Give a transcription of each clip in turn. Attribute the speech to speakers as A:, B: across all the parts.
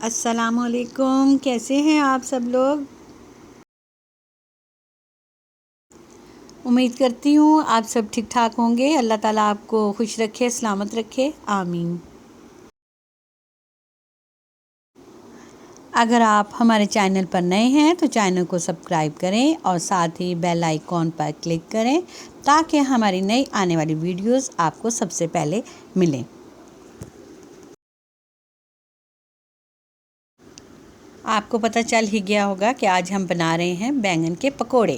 A: अस्सलामुअलैकुम, कैसे हैं आप सब लोग। उम्मीद करती हूँ आप सब ठीक ठाक होंगे। अल्लाह ताला आपको खुश रखे, सलामत रखे, आमीन। अगर आप हमारे चैनल पर नए हैं तो चैनल को सब्सक्राइब करें और साथ ही बेल आइकॉन पर क्लिक करें ताकि हमारी नई आने वाली वीडियोस आपको सबसे पहले मिलें। आपको पता चल ही गया होगा कि आज हम बना रहे हैं बैंगन के पकोड़े।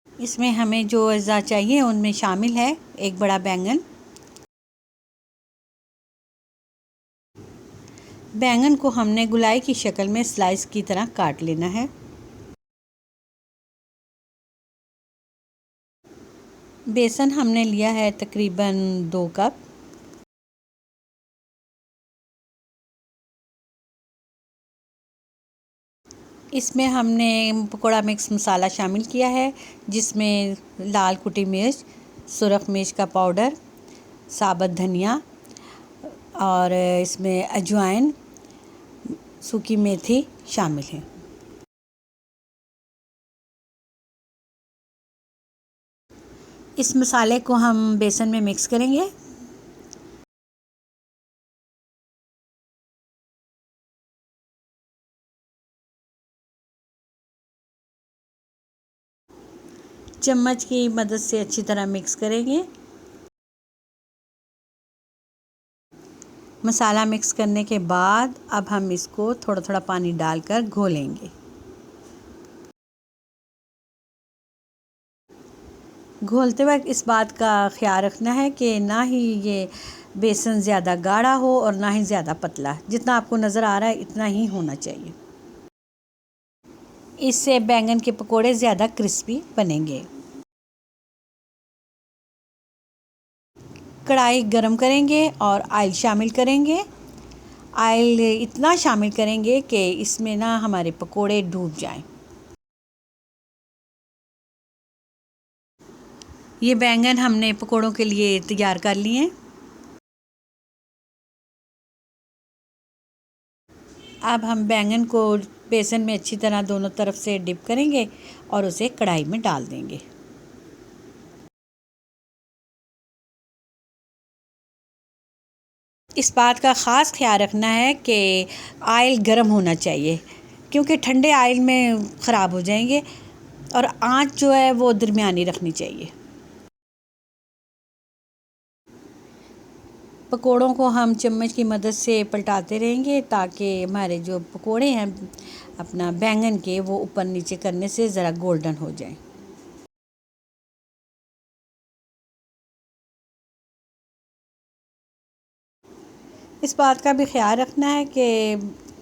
A: इसमें हमें जो अज़ा चाहिए उनमें शामिल है एक बड़ा बैंगन। बैंगन को हमने गुलाई की शक्ल में स्लाइस की तरह काट लेना है। बेसन हमने लिया है तकरीबन 2 कप। इसमें हमने पकोड़ा मिक्स मसाला शामिल किया है, जिसमें लाल कुटी मिर्च, सुरख मिर्च का पाउडर, साबुत धनिया और इसमें अजवाइन, सूखी मेथी शामिल है। इस मसाले को हम बेसन में मिक्स करेंगे। चम्मच की मदद से अच्छी तरह मिक्स करेंगे। मसाला मिक्स करने के बाद अब हम इसको थोड़ा थोड़ा पानी डालकर घोलेंगे। घोलते वक्त इस बात का ख्याल रखना है कि ना ही ये बेसन ज़्यादा गाढ़ा हो और ना ही ज़्यादा पतला। जितना आपको नज़र आ रहा है इतना ही होना चाहिए। इससे बैंगन के पकोड़े ज़्यादा क्रिस्पी बनेंगे। कढ़ाई गरम करेंगे और ऑयल शामिल करेंगे। ऑयल इतना शामिल करेंगे कि इसमें ना हमारे पकोड़े डूब जाएं। ये बैंगन हमने पकोड़ों के लिए तैयार कर लिए हैं। अब हम बैंगन को बेसन में अच्छी तरह दोनों तरफ से डिप करेंगे और उसे कढ़ाई में डाल देंगे। इस बात का ख़ास ख्याल रखना है कि ऑयल गर्म होना चाहिए, क्योंकि ठंडे ऑयल में ख़राब हो जाएंगे। और आंच जो है वो दरमियानी रखनी चाहिए। पकोड़ों को हम चम्मच की मदद से पलटाते रहेंगे ताकि हमारे जो पकोड़े हैं अपना बैंगन के, वो ऊपर नीचे करने से ज़रा गोल्डन हो जाएं। इस बात का भी ख्याल रखना है कि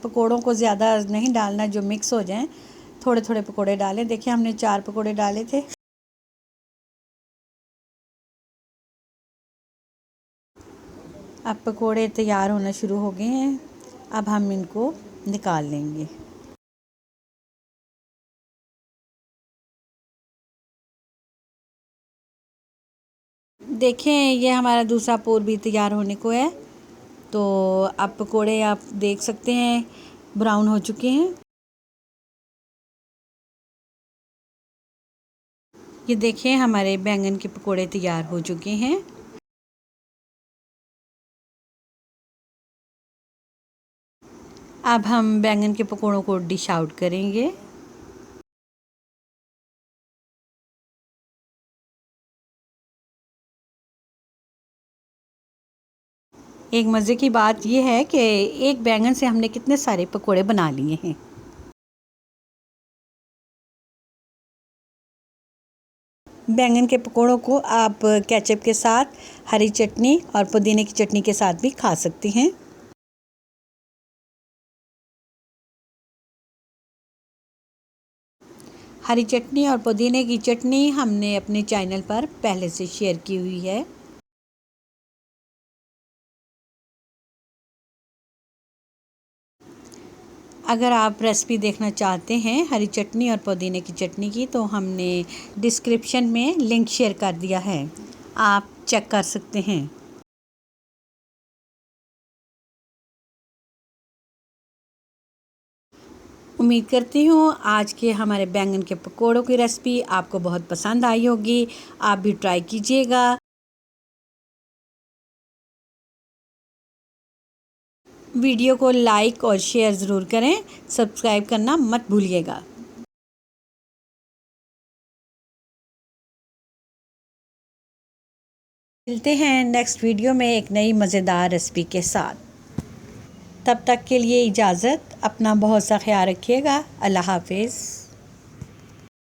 A: पकोड़ों को ज़्यादा नहीं डालना, जो मिक्स हो जाएं। थोड़े थोड़े पकोड़े डालें। देखिए हमने 4 पकोड़े डाले थे। अब पकोड़े तैयार होना शुरू हो गए हैं। अब हम इनको निकाल लेंगे। देखें ये हमारा दूसरा पोर भी तैयार होने को है। तो अब पकोड़े आप देख सकते हैं ब्राउन हो चुके हैं। ये देखें हमारे बैंगन के पकोड़े तैयार हो चुके हैं। अब हम बैंगन के पकोड़ों को डिश आउट करेंगे। एक मज़े की बात यह है कि एक बैंगन से हमने कितने सारे पकोड़े बना लिए हैं। बैंगन के पकोड़ों को आप केचप के साथ, हरी चटनी और पुदीने की चटनी के साथ भी खा सकती हैं। हरी चटनी और पुदीने की चटनी हमने अपने चैनल पर पहले से शेयर की हुई है। अगर आप रेसिपी देखना चाहते हैं हरी चटनी और पुदीने की चटनी की, तो हमने डिस्क्रिप्शन में लिंक शेयर कर दिया है, आप चेक कर सकते हैं। उम्मीद करती हूँ आज के हमारे बैंगन के पकोड़ों की रेसिपी आपको बहुत पसंद आई होगी। आप भी ट्राई कीजिएगा। वीडियो को लाइक और शेयर ज़रूर करें। सब्सक्राइब करना मत भूलिएगा। मिलते हैं नेक्स्ट वीडियो में एक नई मज़ेदार रेसिपी के साथ। तब तक के लिए इजाज़त। अपना बहुत सा ख्याल रखिएगा। अल्लाह हाफिज़।